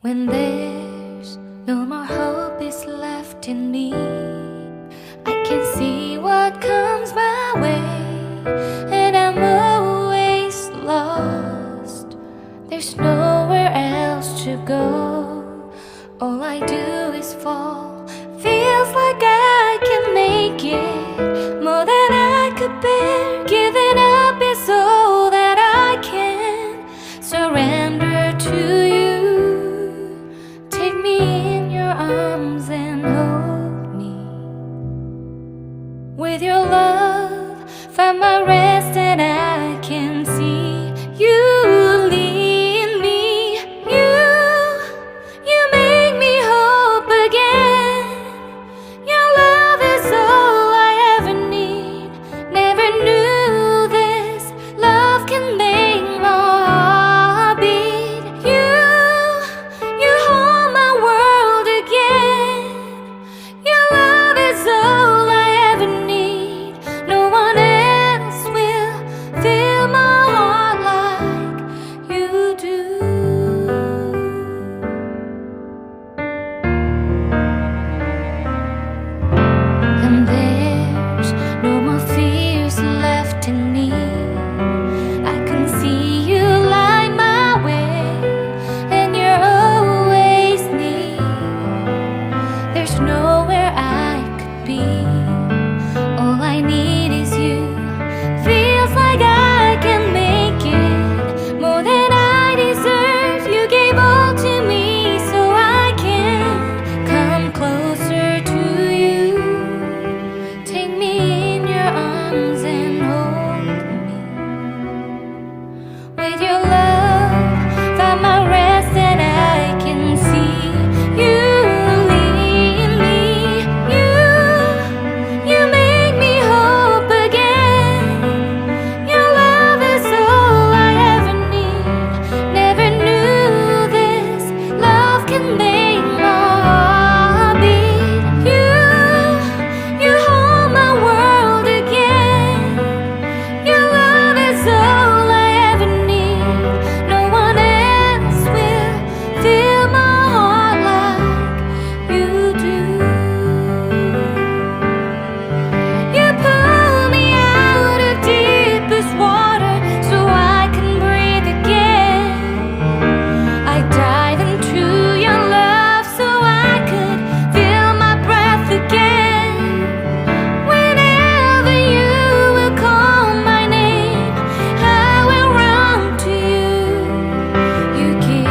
When there's no more hope is left in me, I can see what comes my way, and I'm always lost. There's nowhere else to go. All I do is fall. Feels like I can make it.